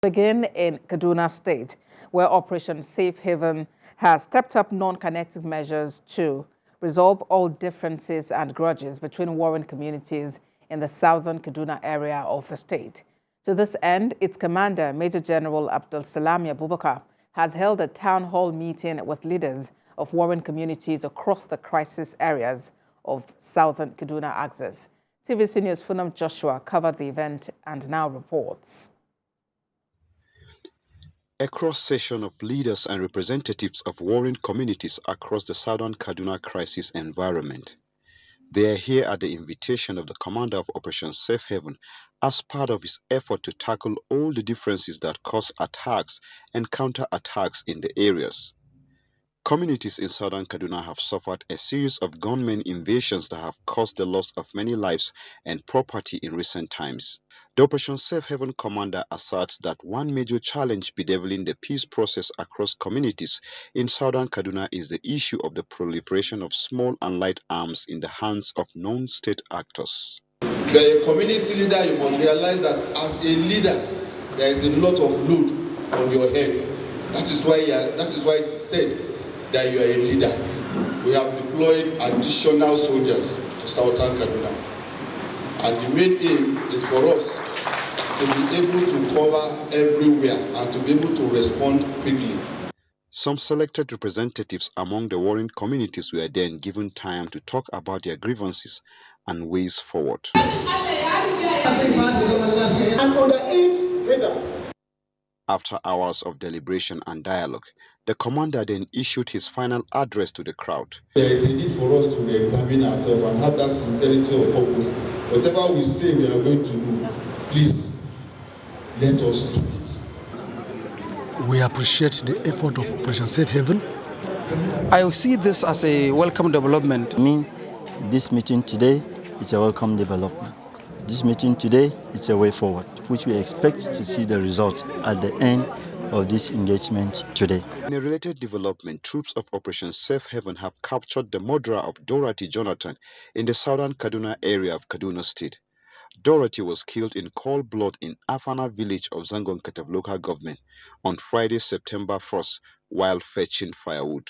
Begin in Kaduna State, where Operation Safe Haven has stepped up non-kinetic measures to resolve all differences and grudges between warring communities in the southern Kaduna area of the state. To this end, its commander, Major General Abdul Salami Abubakar, has held a town hall meeting with leaders of warring communities across the crisis areas of southern Kaduna axis. TVC News' Funam Joshua covered the event and now reports. A cross-section of leaders and representatives of warring communities across the southern Kaduna crisis environment. They are here at the invitation of the commander of Operation Safe Haven as part of his effort to tackle all the differences that cause attacks and counter-attacks in the areas. Communities in southern Kaduna have suffered a series of gunmen invasions that have caused the loss of many lives and property in recent times. The Operation Safe Haven commander asserts that one major challenge bedeviling the peace process across communities in southern Kaduna is the issue of the proliferation of small and light arms in the hands of non-state actors. If you are a community leader, you must realize that as a leader, there is a lot of load on your head. That is why it is said that you are a leader. We have deployed additional soldiers to southern Kaduna. And the main aim is for us to be able to cover everywhere and to be able to respond quickly. Some selected representatives among the warring communities were then given time to talk about their grievances and ways forward. After hours of deliberation and dialogue, the commander then issued his final address to the crowd. There is a need for us to re-examine ourselves and have that sincerity of purpose. Whatever we say we are going to do, please let us do it. We appreciate the effort of Operation Safe Haven. I see this as a welcome development. I mean, this meeting today is a welcome development. This meeting today is a way forward, which we expect to see the result at the end of this engagement today. In a related development, troops of Operation Safe Haven have captured the murderer of Dorothy Jonathan in the southern Kaduna area of Kaduna State. Dorothy was killed in cold blood in Afana village of Zangon-Kataf local government on Friday, September 1st, while fetching firewood.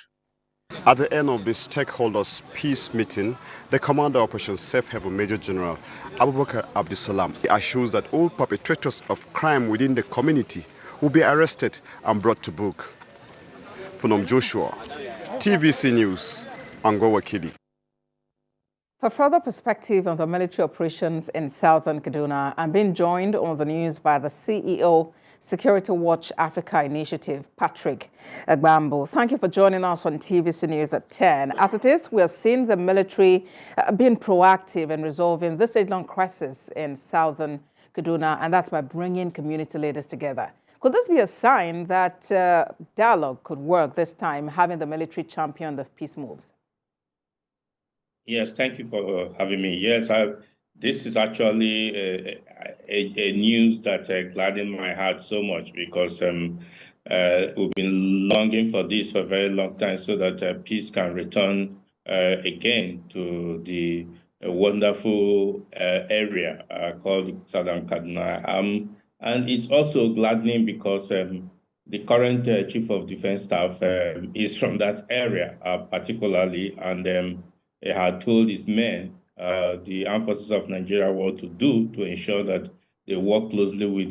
At the end of this stakeholders' peace meeting, the commander of Operation Safe Haven, Major General Abubakar Abdusalam, assures that all perpetrators of crime within the community will be arrested and brought to book. Funam Joshua, TVC News, Angowa Kili. For further perspective on the military operations in southern Kaduna, I'm being joined on the news by the CEO, Security Watch Africa Initiative, Patrick Agbambo. Thank you for joining us on TVC News at 10. As it is, we are seeing the military being proactive in resolving this age-long crisis in southern Kaduna, and that's by bringing community leaders together. Could this be a sign that dialogue could work this time, having the military champion the peace moves? Yes, thank you for having me. Yes, this is actually a news that gladdened my heart so much because we've been longing for this for a very long time so that peace can return again to the wonderful area called Southern Kaduna. And it's also gladdening because the current Chief of Defense Staff is from that area, particularly, and he had told his men, the armed forces of Nigeria, what to do to ensure that they work closely with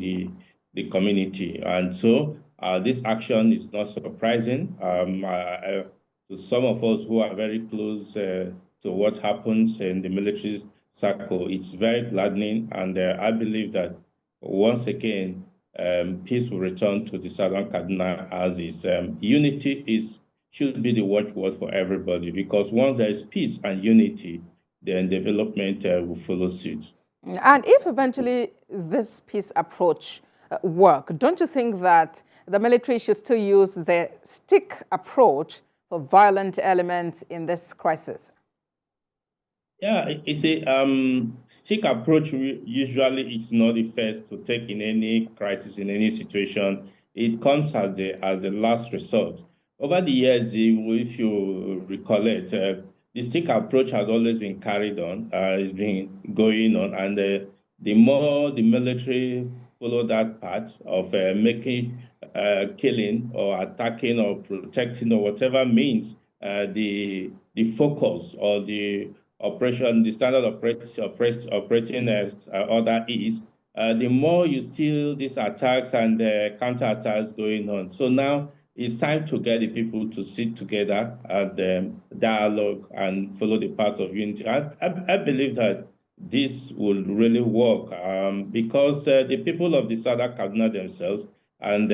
the community. And so this action is not surprising. To some of us who are very close to what happens in the military circle, it's very gladdening. And I believe that once again, peace will return to the southern Kaduna as is. Unity should be the watchword for everybody, because once there is peace and unity, then development will follow suit. And if eventually this peace approach work, don't you think that the military should still use the stick approach for violent elements in this crisis? Yeah, it's a stick approach. Usually, it's not the first to take in any crisis, in any situation. It comes as the last resort. Over the years, if you recollect, the stick approach has always been carried on, it's been going on, and the more the military follow that path of making, killing or attacking or protecting or whatever means the focus or the operation, the standard operating order is, the more you steal these attacks and counterattacks going on. So now it's time to get the people to sit together and dialogue and follow the path of unity. I believe that this will really work because the people of the Southern Kaduna themselves and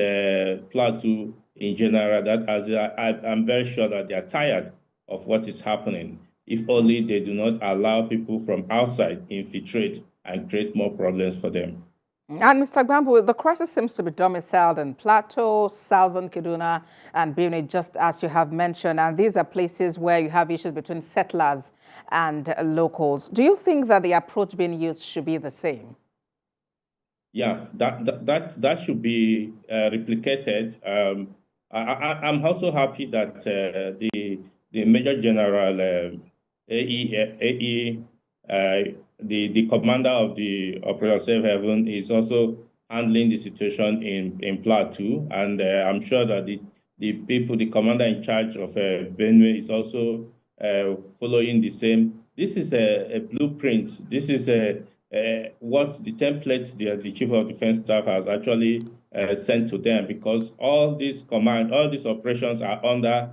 Plateau in general, I'm very sure that they are tired of what is happening. If only they do not allow people from outside infiltrate and create more problems for them. And Mr. Gbambu, the crisis seems to be domiciled in Plateau, Southern Kaduna, and Benue, just as you have mentioned. And these are places where you have issues between settlers and locals. Do you think that the approach being used should be the same? Yeah, that should be replicated. I'm also happy that the Major General the commander of the Operation Safe Haven is also handling the situation in Plateau, and I'm sure that the commander in charge of Benue is also following the same. This is a blueprint. This is what the template the Chief of Defense Staff has actually sent to them, because all these operations are under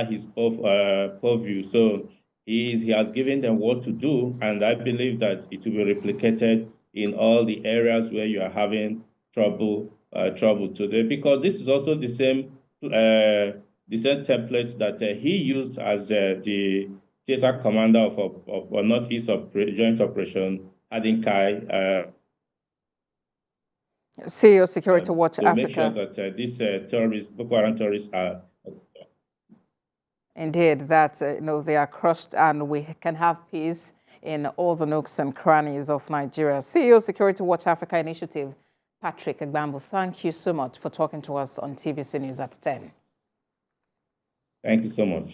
his purview. So he has given them what to do, and I believe that it will be replicated in all the areas where you are having trouble today, because this is also the same template that he used as the theater commander of Northeast Joint Operation Hadinkai. CEO Security Watch to Africa. Make sure that these Boko Haram terrorists are. Indeed, that they are crushed and we can have peace in all the nooks and crannies of Nigeria. CEO Security Watch Africa Initiative, Patrick Gbambu, thank you so much for talking to us on TVC News at 10. Thank you so much.